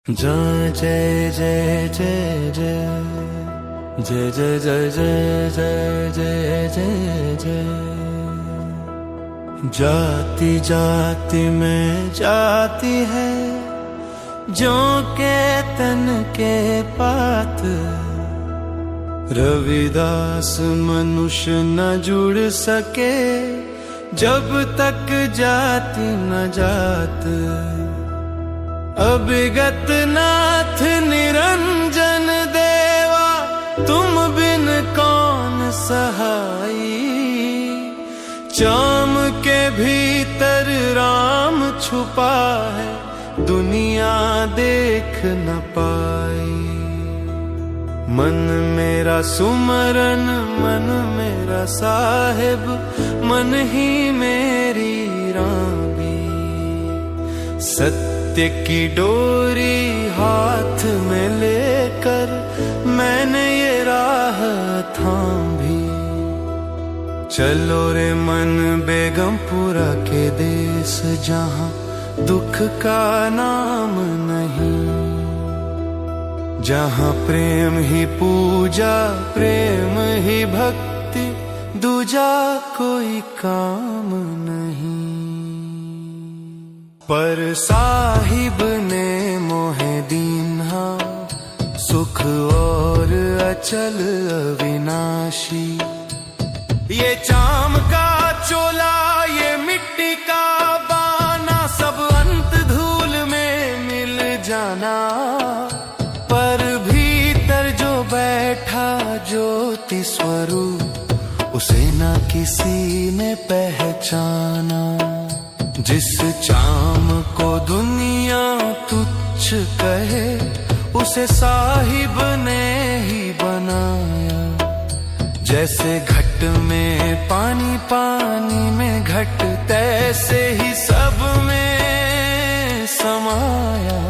जय जय जय जय जय जय जय जय जय जय जय जय। जाति जाति में जाति है, जो के तन के पात। रविदास मनुष्य न जुड़ सके, जब तक जाति न जात। अभिगत नाथ निरंजन देवा, तुम बिन कौन सहाई। चाम के भीतर राम छुपा है, दुनिया देख न पाई। मन मेरा सुमरन मन मेरा साहिब, मन ही मेरी रामी। सत्य की डोरी हाथ में लेकर, मैंने ये राह थामी। चलो रे मन बेगमपुरा के देश, जहाँ दुख का नाम नहीं। जहाँ प्रेम ही पूजा, प्रेम ही भक्ति, दूजा कोई काम नहीं। पर साहिब ने मोहे दीन्हा, सुख और अचल अविनाशी। ये चाम का चोला, ये मिट्टी का बाना, सब अंत धूल में मिल जाना। पर भीतर जो बैठा ज्योति स्वरूप, उसे न किसी ने पहचाना। जिस चाम को दुनिया तुच्छ कहे, उसे साहिब ने ही बनाया। जैसे घट में पानी, पानी में घट, तैसे ही सब में समाया।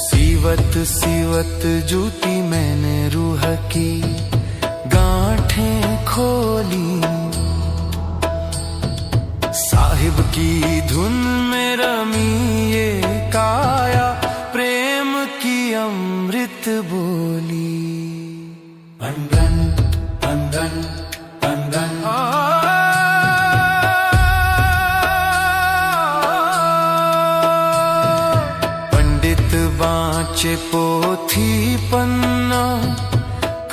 सीवत सीवत जूती मैंने रूह की, गांठें खोली। साहिब की धुन में रमी ये काया, प्रेम की अमृत बोली। पंडन पंडन पंडन, पंडित बाँचे पोथी पन्ना,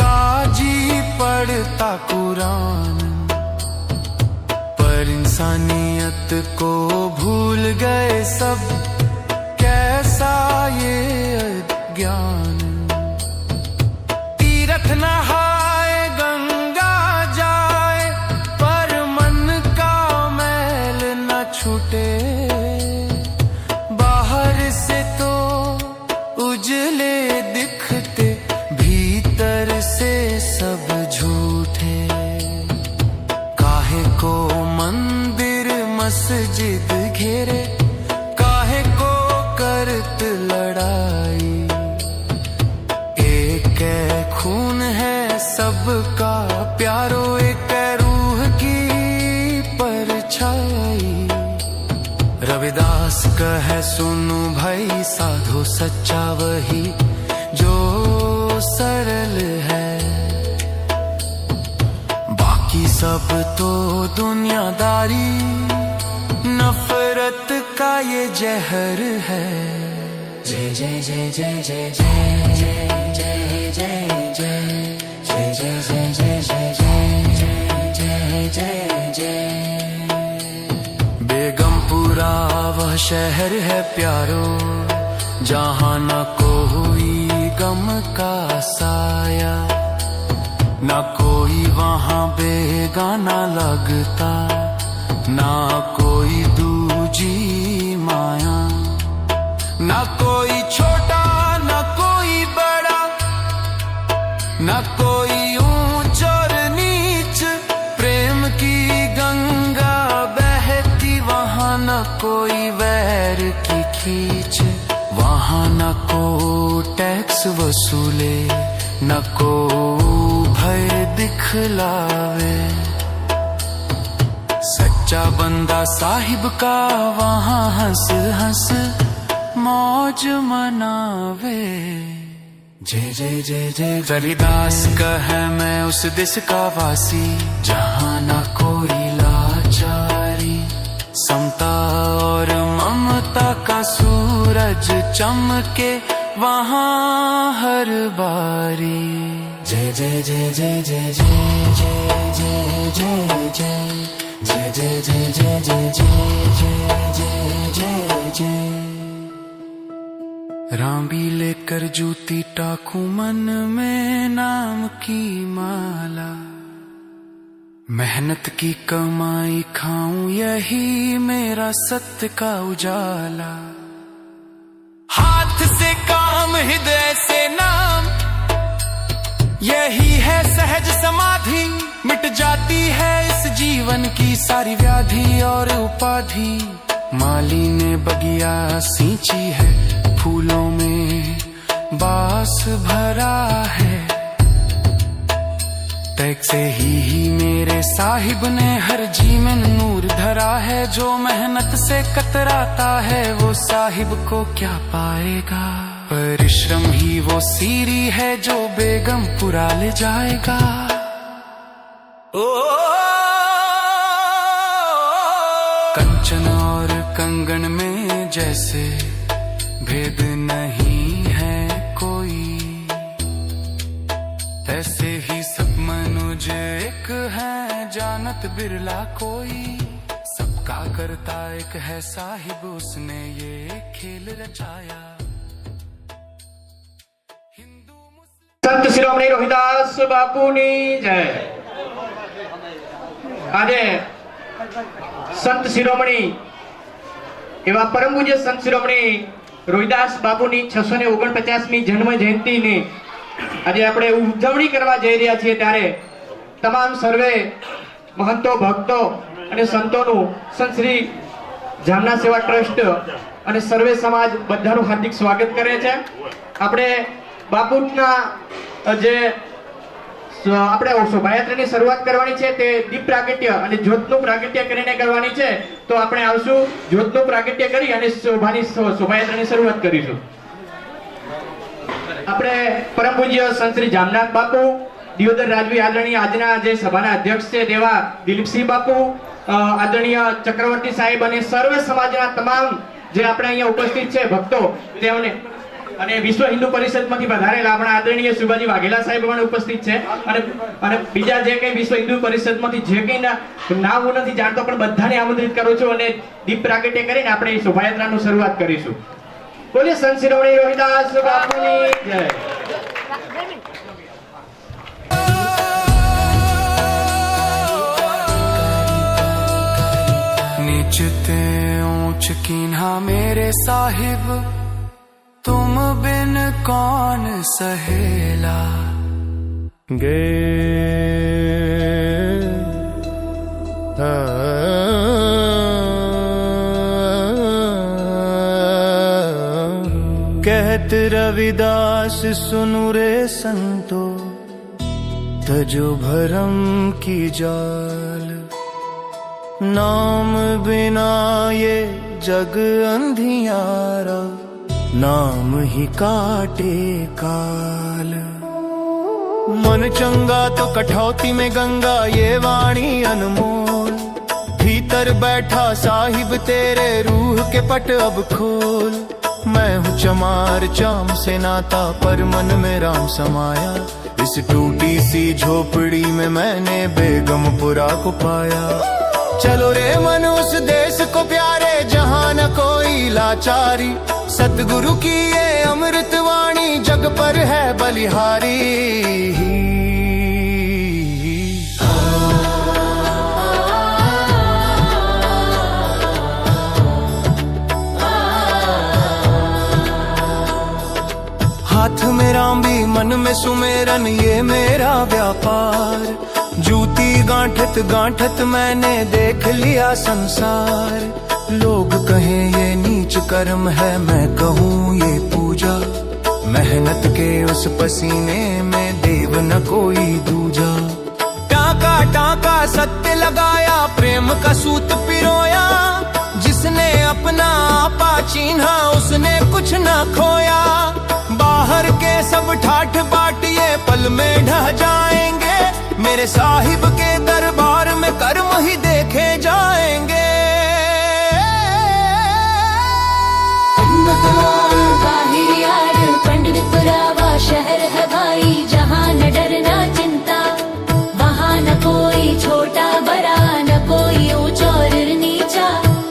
काजी पढ़ता कुरान। पर इंसानियत को भूल गए सब, कैसा ये अज्ञान। तीर्थ नहाए गंगा जाए, पर मन का मैल न छूटे। बाहर से तो उजले दिखते, भीतर से सब झूठे। काहे को मंदिर मस्जिद घेरे, काहे को करत लड़ाई। एक खून है सबका प्यारो, एक रूह की परछाई। रविदास कहे सुनो भाई, साधो सच्चा वही जो सरल है। बाकी सब तो दुनियादारी, नफरत का ये जहर है। जय जय जय जय जय जय जय जय जय जय जय जय जय जय जय जय जय जय। बेगमपुरा वह शहर है प्यारो, जहाँ न कोई गम का साया। ना कोई वहाँ बेगाना लगता, ना कोई दूजी माया। ना कोई छोटा ना कोई बड़ा, ना कोई ऊंच और नीच। प्रेम की गंगा बहती वहाँ, न कोई वैर की खींच। वहाँ न को टैक्स वसूले, न को भय दिखलावे। सच्चा बंदा साहिब का वहाँ हंस हंस मौज मनावे। जय जय जय जय रविदास कहे मैं उस देश का वासी, जहाँ ना कोई लाचारी, समता और ममता का सूरज चमके वहाँ हर बारी। जय जय जय जय जय जय जय जय जय जय जय जय जय जय जय जय जय जय। रामी लेकर जूती टाकू मन में नाम की माला, मेहनत की कमाई खाऊं यही मेरा सत्य का उजाला। हाथ से काम हृदय से नाम, यही है सहज समाधि, मिट जाती है इस जीवन की सारी व्याधि और उपाधि। माली ने बगिया सींची है, फूलों में बास भरा है, तैक से ही मेरे साहिब ने हर जी में नूर धरा है। जो मेहनत से कतराता है वो साहिब को क्या पाएगा, परिश्रम ही वो सीरी है जो बेगमपुरा ले जाएगा। ओ कंचन और कंगन में जैसे भेद नहीं है कोई, ऐसे ही सब मनुज एक है जानत बिरला कोई। सबका करता एक है साहिब, उसने ये खेल रचाया। संत शिरोमणि रोहिदास बापूनी जय। આજે સંત શિરોમણી એવા પરમ પૂજ્ય સંત શિરોમણી રોહિદાસ બાપુની 649મી જન્મ જયંતિની આજે આપણે ઉજવણી કરવા જઈ રહ્યા છીએ, ત્યારે તમામ સર્વે મહંતો ભક્તો અને સંતોનું સંત શ્રી જામના સેવા ટ્રસ્ટ અને સર્વે સમાજ બધાનું હાર્દિક સ્વાગત કરે છે। આપણે બાપુના જે આપણે શોભાયાત્રાની શરૂઆત કરવાની છે તે દીપ પ્રાગટ્ય અને જ્યોતનું પ્રાગટ્ય કરીને કરવાની છે, તો આપણે આવશું જ્યોતનું પ્રાગટ્ય કરી અને શોભાયાત્રાની શરૂઆત કરીશું। આપણે પરમ પૂજ્ય સંત શ્રી જામનાથ બાપુ, દિયોદર રાજવી આદરણીય આજના જે સભાના અધ્યક્ષ છે તેવા દિલીપસિંહ બાપુ, આદરણીય ચક્રવર્તી સાહેબ અને સર્વ સમાજના તમામ જે આપણે અહીંયા ઉપસ્થિત છે ભક્તો તેઓને, અને વિશ્વ હિન્દુ પરિષદમાંથી પધારેલા આપણા આદરણીય સુભાજી વાઘેલા સાહેબ પણ ઉપસ્થિત છે, અને બીજા જે કંઈ વિશ્વ હિન્દુ પરિષદમાંથી જે કંઈ નામ હું નથી જાણતો પણ બધાને આમંત્રિત કરું છું અને દીપ પ્રાગટ્ય કરીને આપણે શોભાયાત્રાની શરૂઆત કરીશું। બોલીએ સંત શિરોમણી રોહિદાસ બાપુની જય। नीचते ऊंच कीन्हा मेरे साहिब, तुम बिन कौन सहेला। गे कहत रविदास सुनु रे संतो, तजो भरम की जाल। नाम बिना ये जग अंधियारा, नाम ही काटे काल। मन चंगा तो कठौती में गंगा, ये वाणी अनमोल। भीतर बैठा साहिब तेरे रूह के पट अब खोल। मैं हूँ चमार चाम से नाता, पर मन में राम समाया। इस टूटी सी झोपड़ी में मैंने बेगमपुरा को पाया। चलो रे मन उस देश को प्यारे, जहाँ न कोई लाचारी। सतगुरु की ये अमृत वाणी, जग पर है बलिहारी। हाथ में राम्बी मन में सुमेरन, ये मेरा व्यापार। जूती गांठत गांठत मैंने देख लिया संसार। लोग कहें ये नीच कर्म है, मैं कहूँ ये पूजा। मेहनत के उस पसीने में देव न कोई दूजा। टाका टाका सत्य लगाया, प्रेम का सूत पिरोया। जिस जिसने अपना आपा चीन्हा उसने कुछ न खोया। बाहर के सब ठाठ बाट ये पल में ढह जाएंगे, मेरे साहिब के दरबार में कर्म ही देखे जाएंगे। पंडितपुरावा शहर है भाई, जहाँ न डरना चिंता, वहाँ न कोई छोटा बड़ा न कोई ऊंचा और नीचा।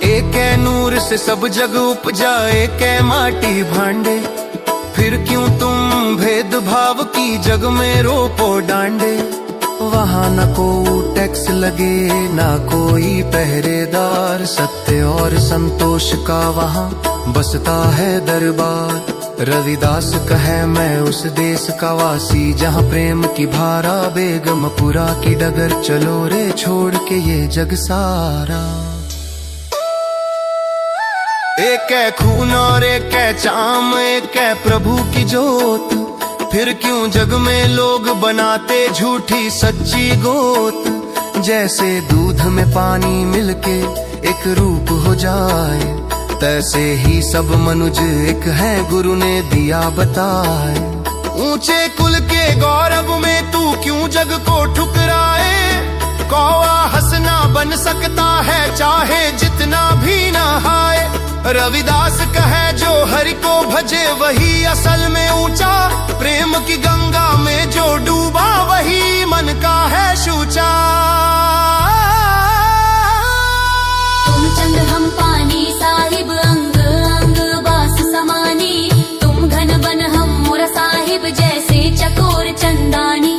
एक है नूर से सब जग उपजा, एक है माटी भांडे, फिर क्यों तुम भेदभाव की जग में रोपो डांडे। वहाँ न को टैक्स लगे ना कोई पहरेदार, सत्य और संतोष का वहाँ बसता है दरबार। रविदास कहे मैं उस देश का वासी, जहाँ प्रेम की भारा बेगमपुरा की डगर। चलो रे छोड़ के ये जग सारा। एक है खून और एक है चाम, एक है प्रभु की जोत, फिर क्यों जग में लोग बनाते झूठी सच्ची गोत। जैसे दूध में पानी मिलके एक रूप हो जाए, तैसे ही सब मनुज एक है गुरु ने दिया बताए। ऊंचे कुल के गौरव में तू क्यों जग को ठुकराए, कौवा हंसना बन सकता है चाहे जितना भी नहाए। रविदास कहे जो हरि को भजे वही असल में ऊंचा, प्रेम की गंगा में जो डूबा वही मन का है शूचा। तुम चंद हम पानी साहिब, अंग अंग बास समानी, तुम घन बन हम मोरा साहिब जैसे चकोर चंदानी।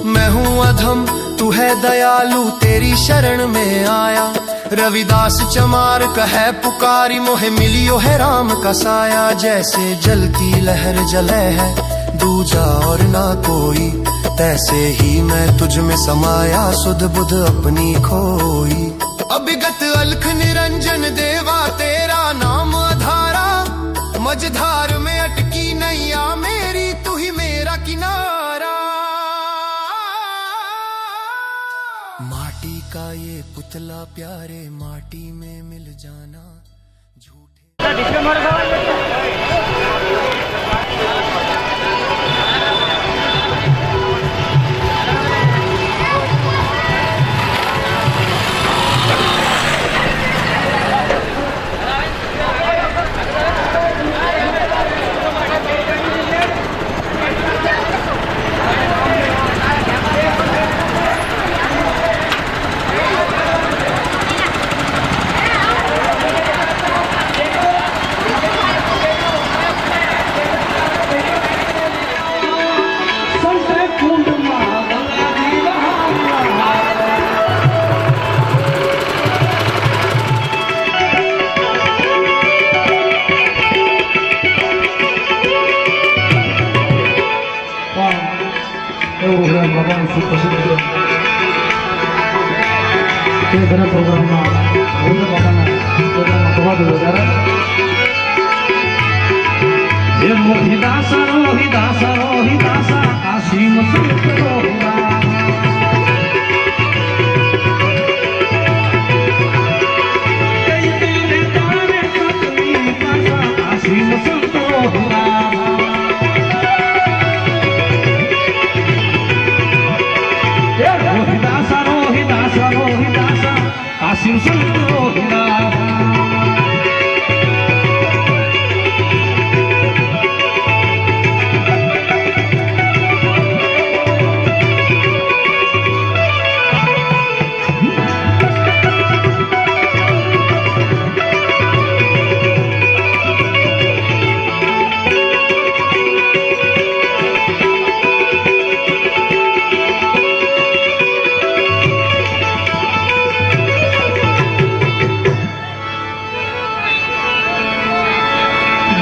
मैं हूँ अधम तू है दयालु, तेरी शरण में आया। रविदास चमार कहे पुकारी, मोहे मिलियो है राम का साया। जैसे जल की लहर जले है दूजा और ना कोई, तैसे ही मैं तुझ में समाया सुध बुध अपनी खोई। अभिगत अलख निरंजन देवा तेरा नाम आधारा, मझधार में अटकी नैया मेरी तू ही मेरा किनारा। माटी का ये पुतला प्यारे माटी में मिल जाना झूठे।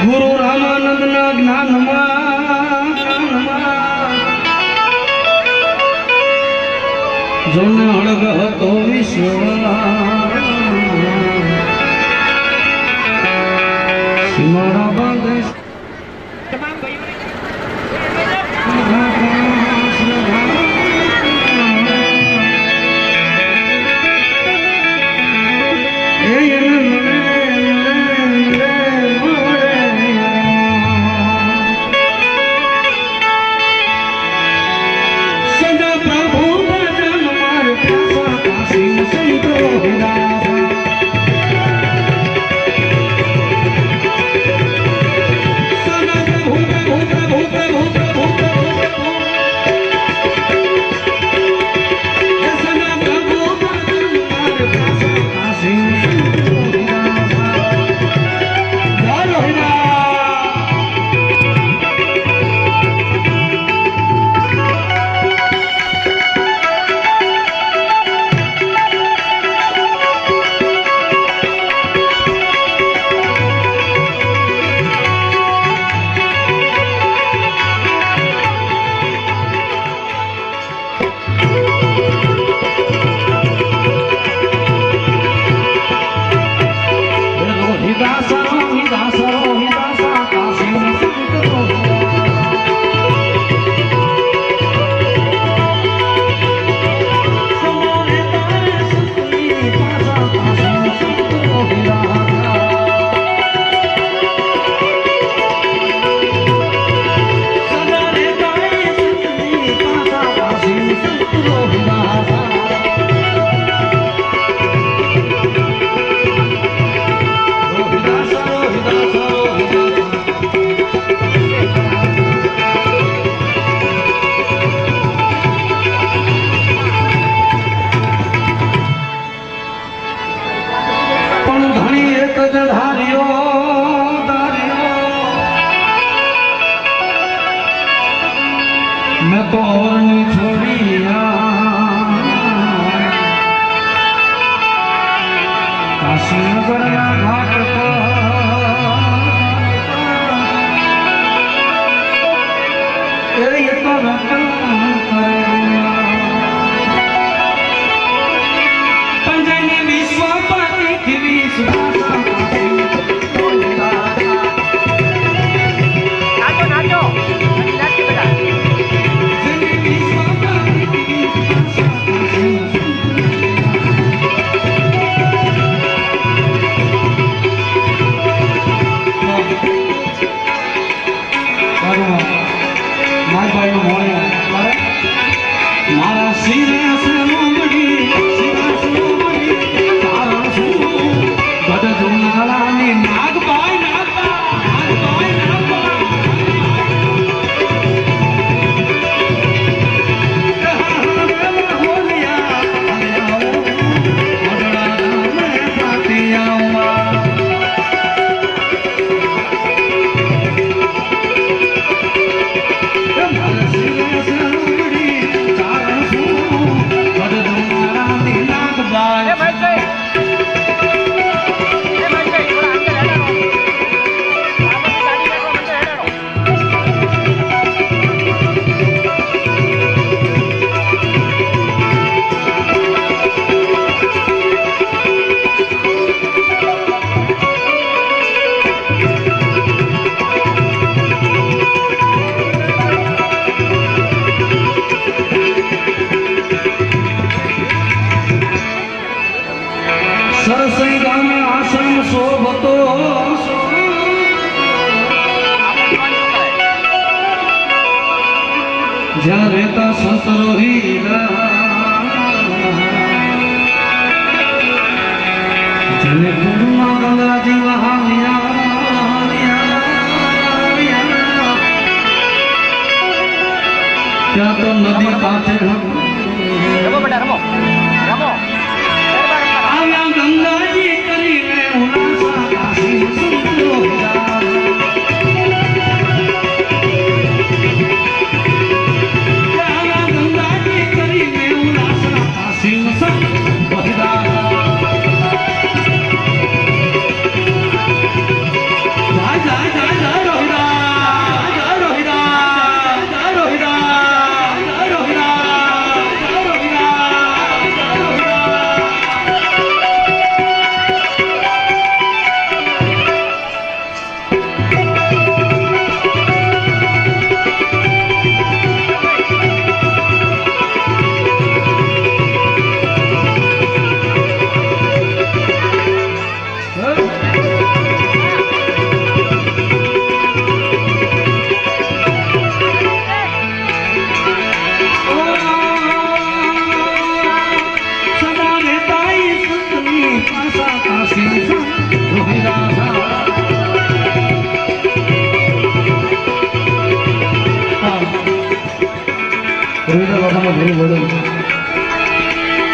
ગુરુ રામાનંદ ના જ્ઞાનમાં જોને અળગ હતો વિશ્વ મારા બંધ એ मैं तो और नहीं छोड़ी काशीनगर ना घाट पर ये तो रतन पंजनी विश्वपति की विश्वासा મારા શિરાસનો મળી તારા શું ગઢ જુનાળાની નાગભાઈ સરસઈ ગામે આશ્રમ શોભતો જ્યાં રહેતા સંત રોહિડા જેને કુંડમાં ગંગાજી વહાવ્યા ત્યાં તો નદી કાંઠે આવ્યા ગંગાજી કરીને ઉલાસા કાશી સંતો આવ્યા ગંગાજી કરીને ઉલાસા કાશી સંતો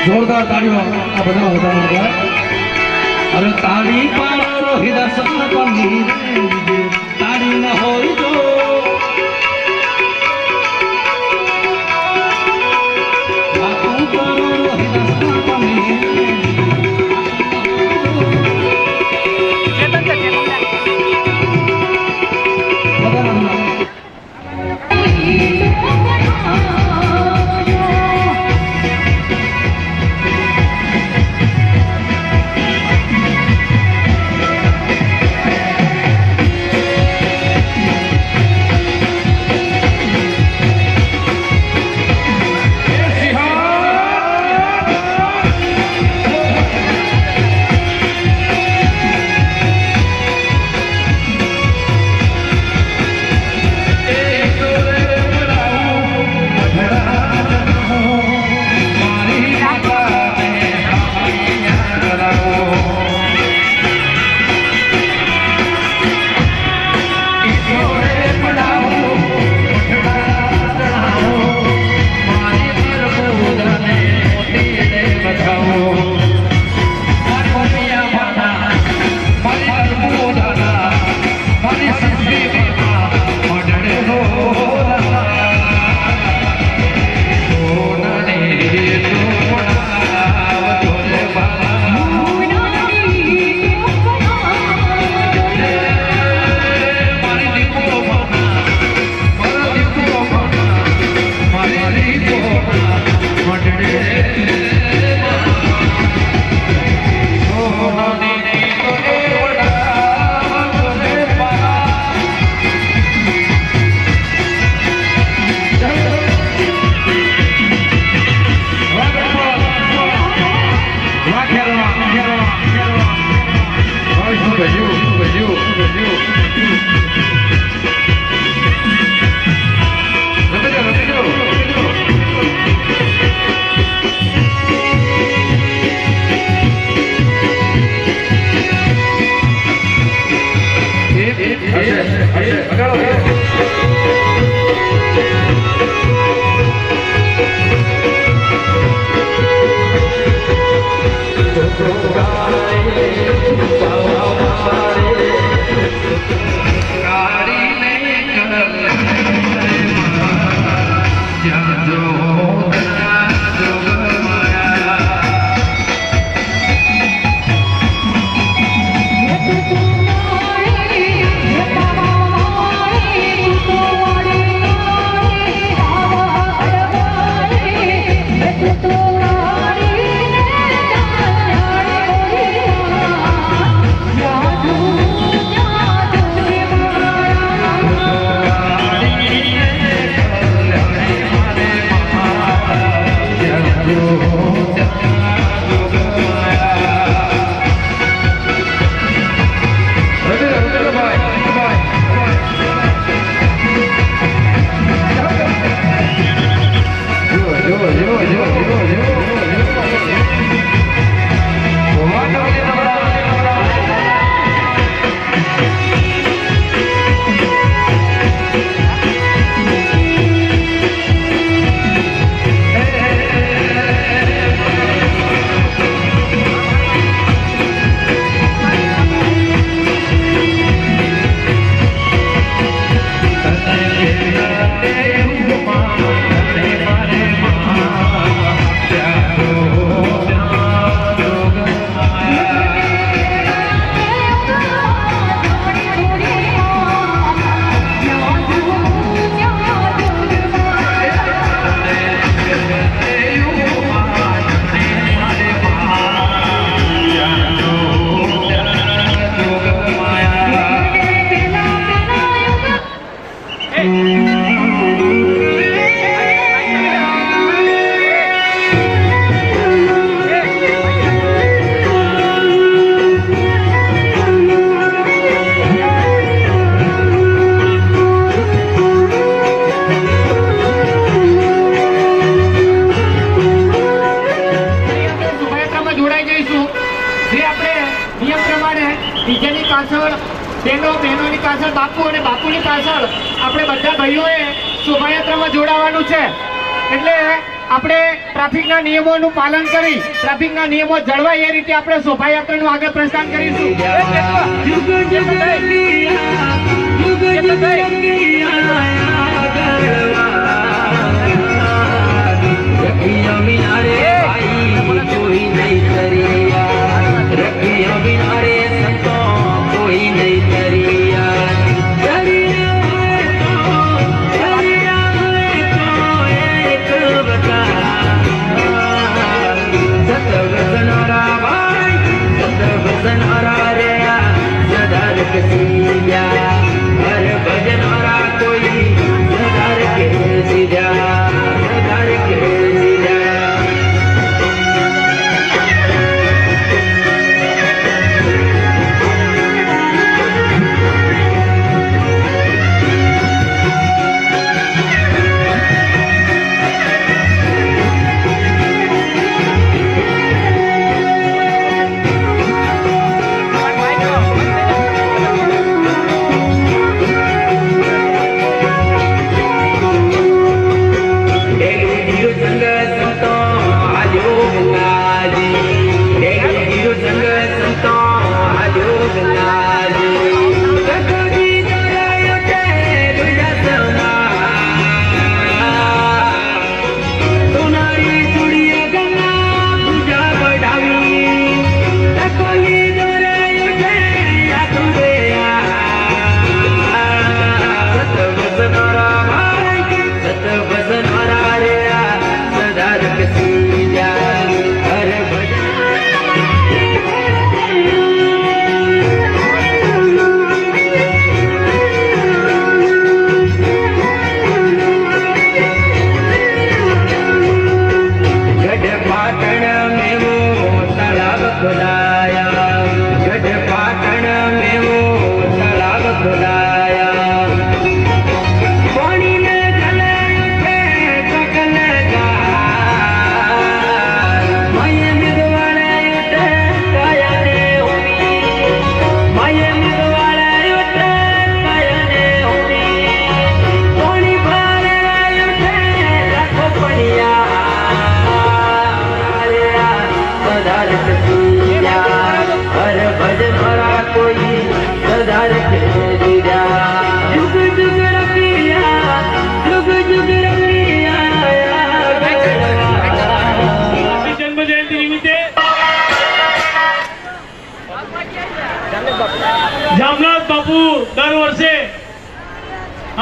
જોરદાર તાળીઓ આ બધા વધારે અરે તાળી પાડો રોહિદાસ તાળી ન હોય તો બહેનોની પાછળ બાપુ અને બાપુની પાછળ આપણે બધા ભાઈઓએ શોભાયાત્રામાં જોડાવાનું છે. એટલે આપણે ટ્રાફિકના નિયમોનું પાલન કરી ટ્રાફિકના નિયમો જળવાય એ રીતે આપણે શોભાયાત્રાનું આગળ પ્રસ્થાન કરીશું. हर भजन और कोई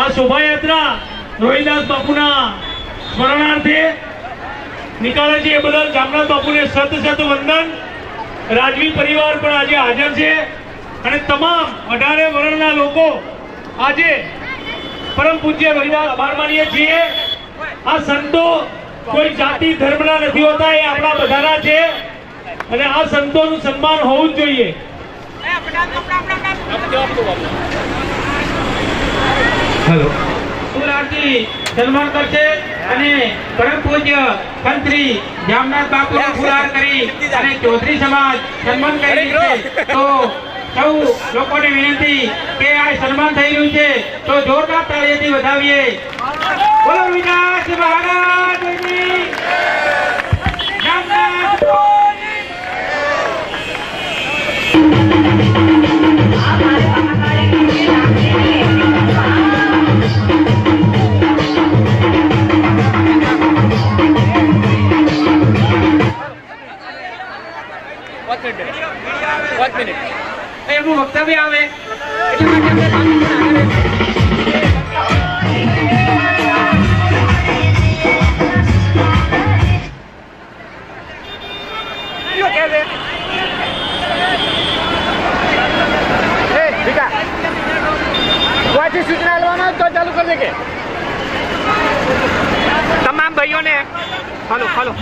આ શોભાયાત્રા રોહિદાસ બાપુના સ્મરણાર્થે નીકાળે છે એ બદલ જામનાથ બાપુને સત વંદન. રાજવી પરિવાર પણ આજે હાજર છે અને તમામ 18 વર્ણના લોકો આજે પરમ પૂજ્ય રોહિદાસ આભાર માનીએ છીએ. આ સંતો કોઈ જાતિ ધર્મના નથી હોતા, એ આપણા બધાના છે અને આ સંતોનું સન્માન હોવું જ જોઈએ. હેલો સુરાજી સન્માન કરશે અને પરમ પૂજ્ય મંત્રી જામનાથ બાપુનો ફુલાર કરી અને ચૌધરી સમાજ સન્માન કરી છે. તો સૌ લોકોને વિનંતી કે આ સન્માન થઈ રહ્યું છે તો જોરદાર તાળીઓથી વધાવીએ. બોલો વિનાશ મહારાજની જામનાથ એવું વક્તવ્ય આવે એટલા માટે सूचना लेवाना तो चालू कर देंगे तमाम भाइयों ने. हेलो हेलो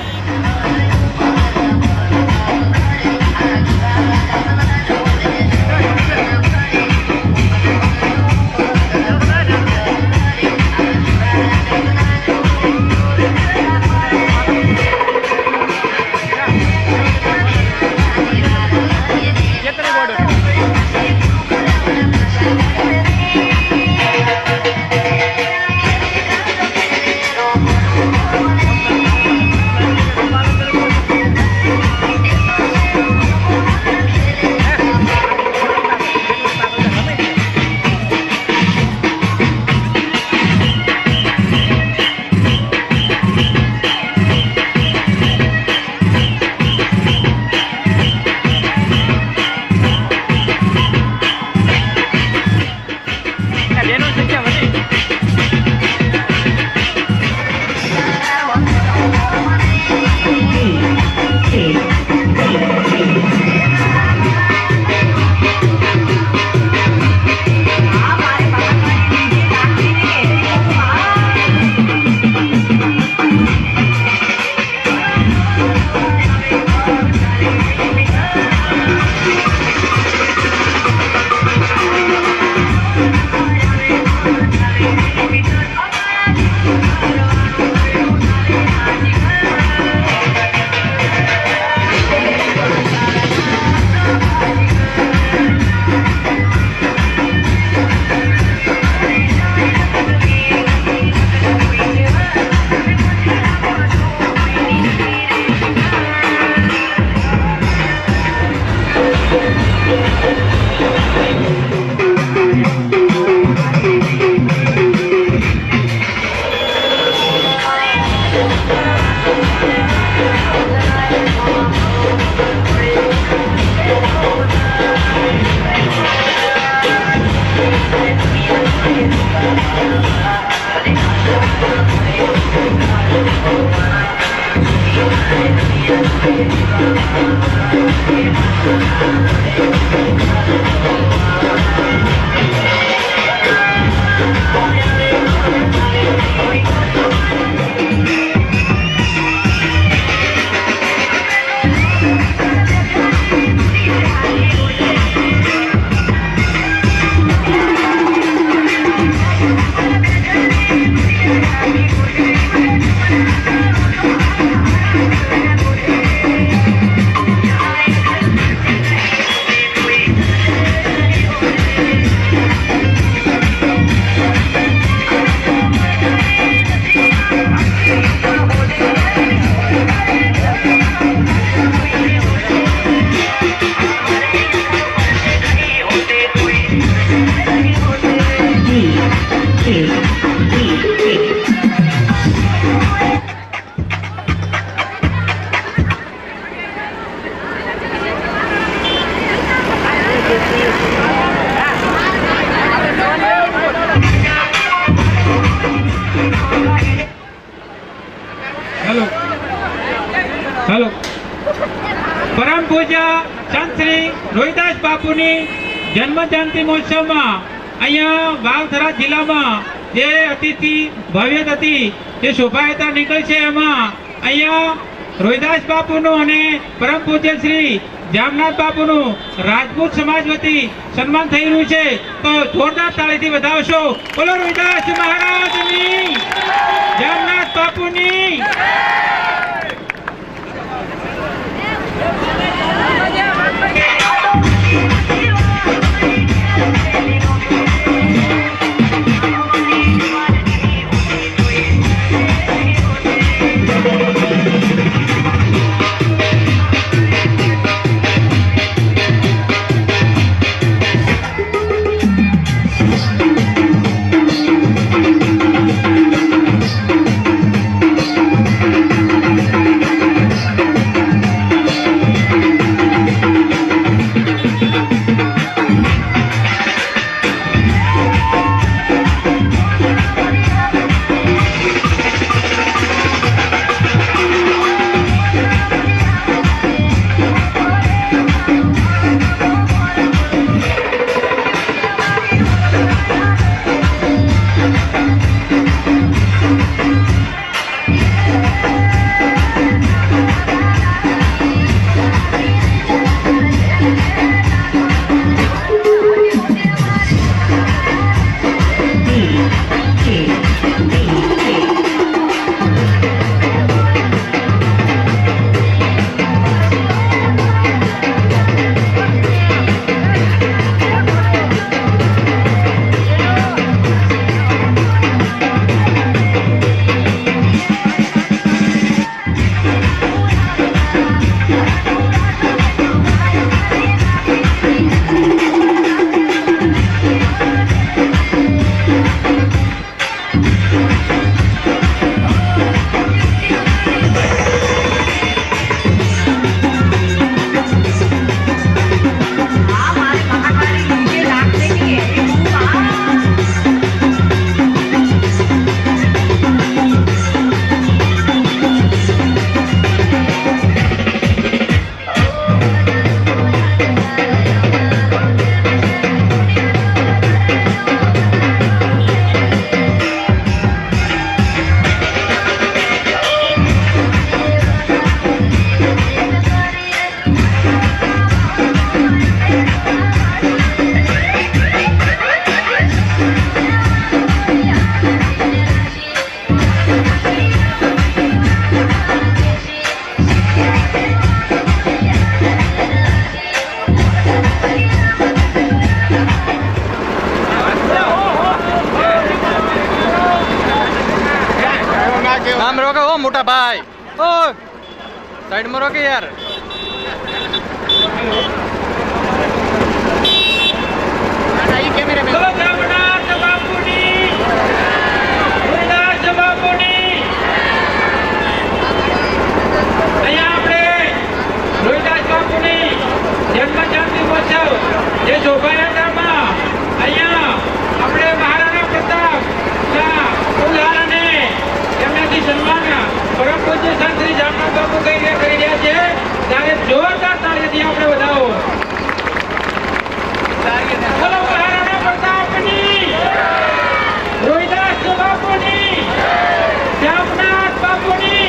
પૂજ્ય સંત શ્રી રોહિદાસ બાપુની જન્મ જયંતિ મહોત્સવમાં અહીંયા વાવથરા જિલ્લામાં જે અતિથિ ભવ્ય હતી જે શોભાયાત્રા નીકળી છે એમાં અહીંયા રોહિદાસ બાપુનું અને પરમ પૂજ્ય શ્રી જામનાથ બાપુનું રાજપૂત સમાજ વતી સન્માન થઈ રહ્યું છે તો જોરદાર તાળીથી વધાવશો. બોલો રોહિદાસ મહારાજની, જામનાથ બાપુની. આમ રોકે ઓ મોટા ભાઈ, ઓ સાઈડ માં રોકે યાર. બોલો જામનાથ બાપુની, રોહિદાસ બાપુની. અહીંયા આપણે રોહિદાસ બાપુની જન્મ જયંતિ મહોત્સવ જે શોભાયાત્રામાં અહીંયા આપણે મહારાણા પ્રતાપ ઉદાહરણે એમનાથી સન્માન પરમ પૂજ્ય સંત શ્રી જામનાથ બાપુ કરી રહ્યા છે ત્યારે જોરદાર તાળીથી આપણે વધાવો. બોલો મહારાણા પ્રતાપની, રોહિદાસ બાપુની, જામનાથ બાપુની.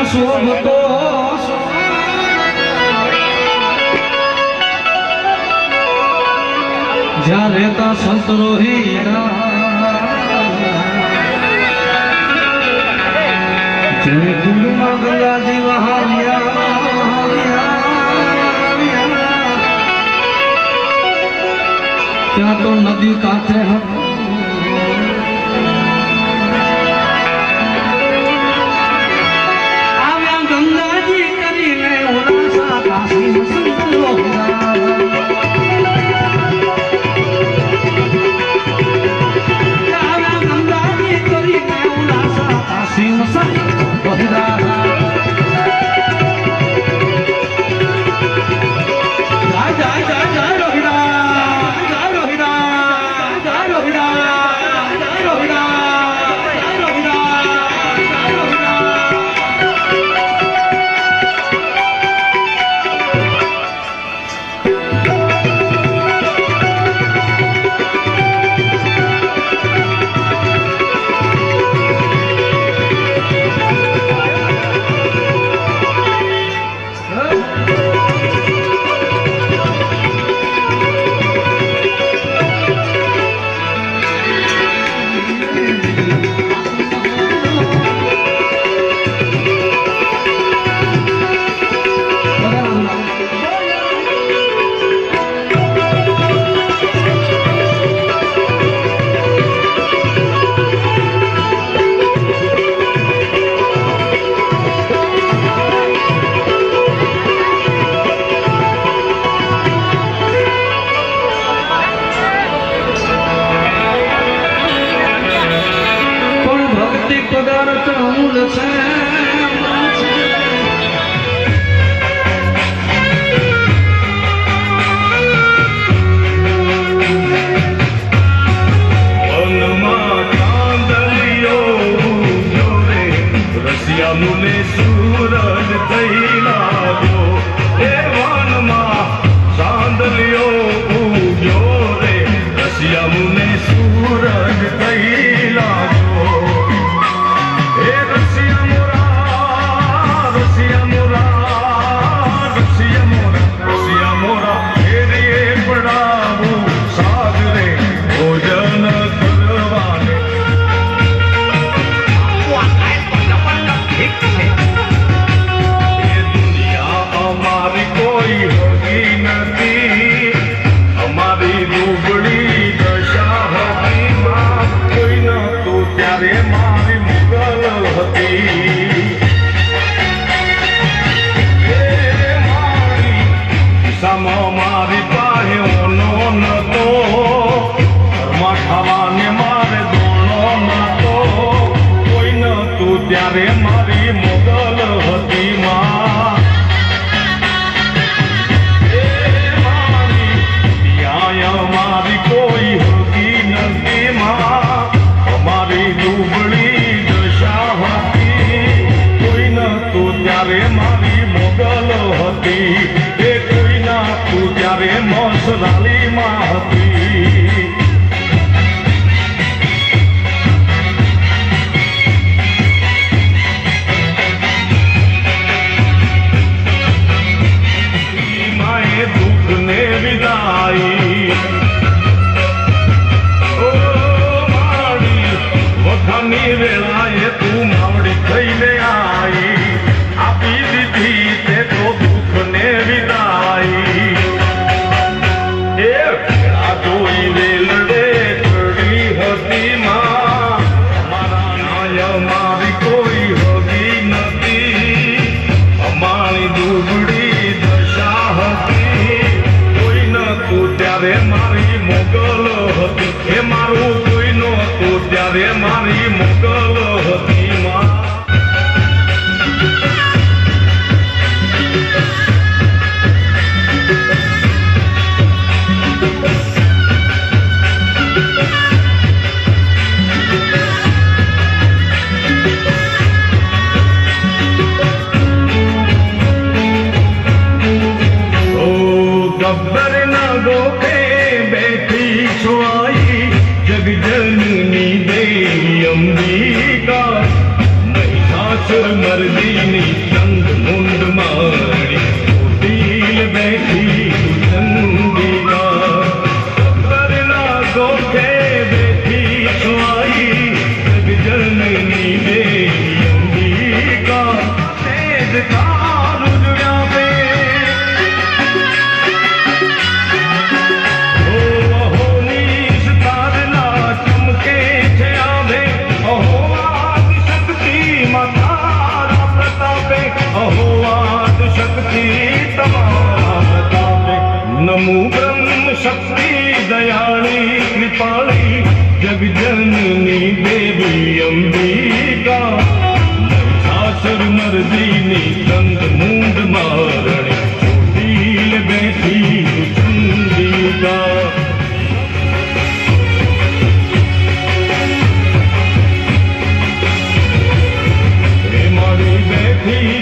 શોભતો જ્યાં રહેતા સંતરોહીના જેને કુંડમાં ગંગાજી વહાવ્યા ત્યાં તો નદી કાંઠે આવ્યા ગંગાજી કરીને ઉલાસા કાશી સંતો ગંગાજી કરીને ઉલાસા કાશી સંતો પદાર્થ અમૂલ છે વનમાં ચાંદલિયો જોરે રસિયા મુને સૂરજ થઈ લાગ્યો એ વનમાં ચાંદલિયો ઉગ્યો રે રસિયા મુને સૂરજ થઈ લાગ્યો મારી પાસે ઓનો નતો ઘરમાં ખાવાને મારે દોણો નતો કોઈ નતું ત્યારે મારી મોગલ હતી માં ત્યાં મારી કોઈ હતી નથી માં અમારી દુબળી દશા હતી કોઈ નતું ત્યારે મારી મોગલ હતી તું ત્યારે મસરાલીમાં હતી માએ દુઃખને વિદાઈ ઓ મારી વખાની વેળાએ તું માવડી થઈને આવી આપી દીધી તે તો દુઃખને વિદાઈ મારી મોગલ હતી એ મારું કોઈ નહોતું ત્યારે મારી મોગલ હતી માં ગબ્બર ના ગોખે બેઠી છોઈ જગજનની દેવી અંબિકા મહિષાસુર મર્દિની અંબિકા સાસર મરદીની કંદ મૂંડ મારણી ચોટીલ બેઠી ચંડિકા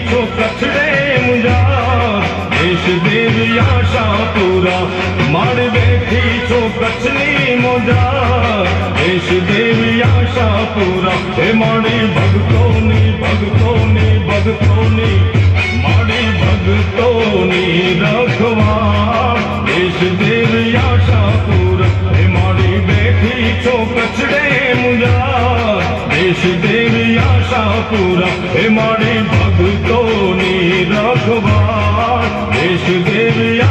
છો કચડે મુજા દેશ દેવી આશાપુરા મારી બેઠી છો કચ્છની મોજા દેશ દેવી આશાપુરા હે મારી ભક્તોની ભક્તોની ભક્તોની મારી ભક્તોની રખવા દેશ દેવી આશાપુરા હે મારી બેઠી છો કચડે મુજા દેશ દેવી આશાપુરા હે મારી ભક્તોની રખવા દેશ દેવી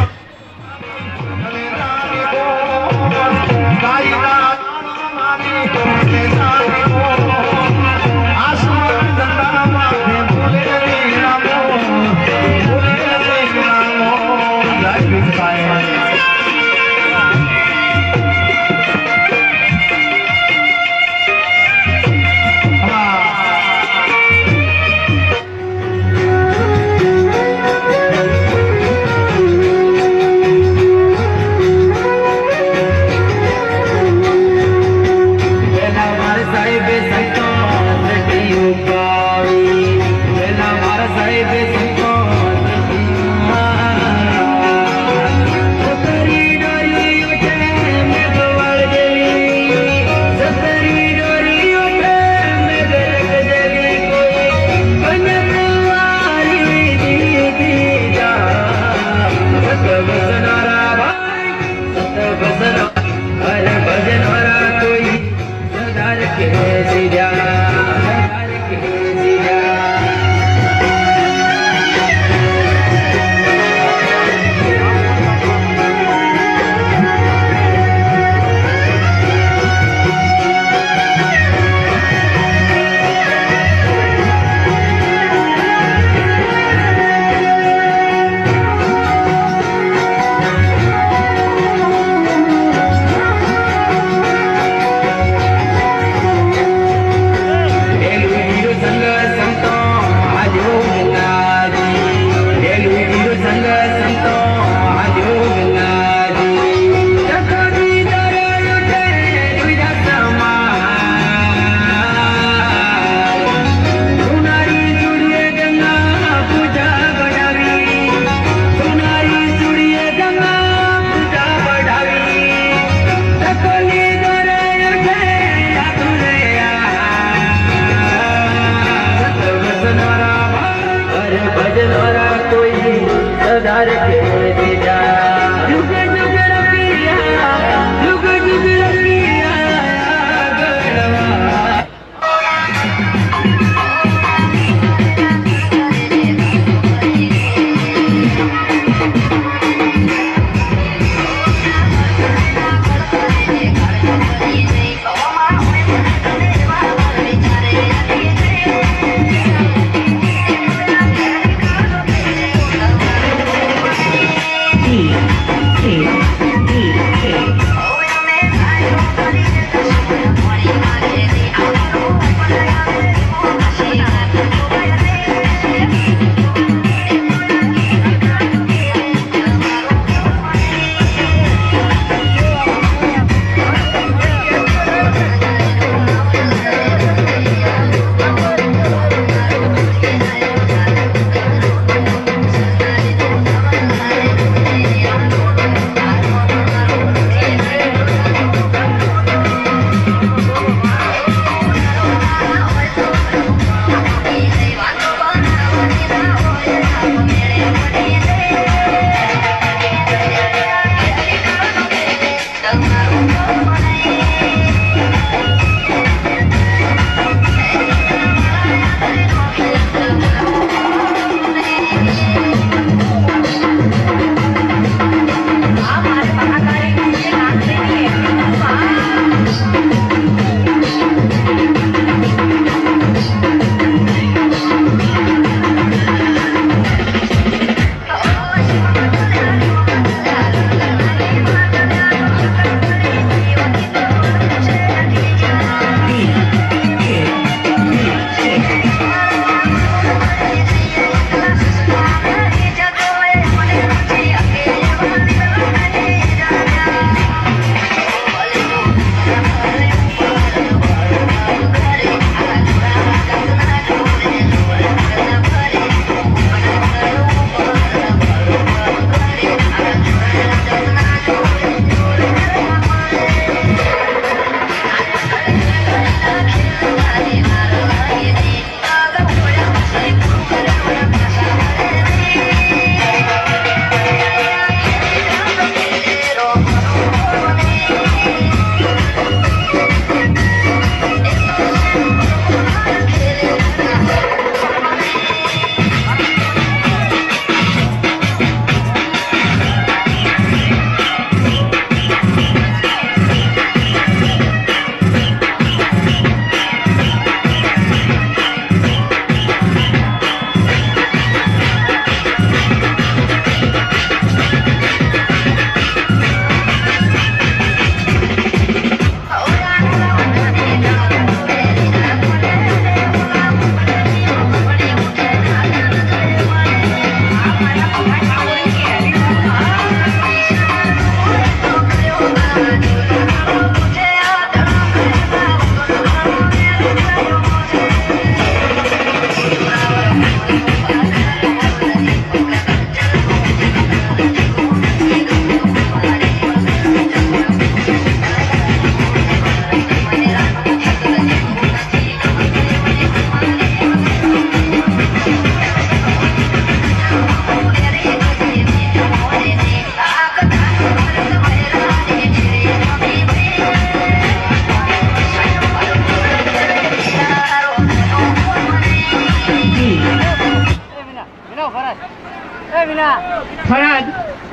ફરાજ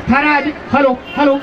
ફરાજ હલો હલો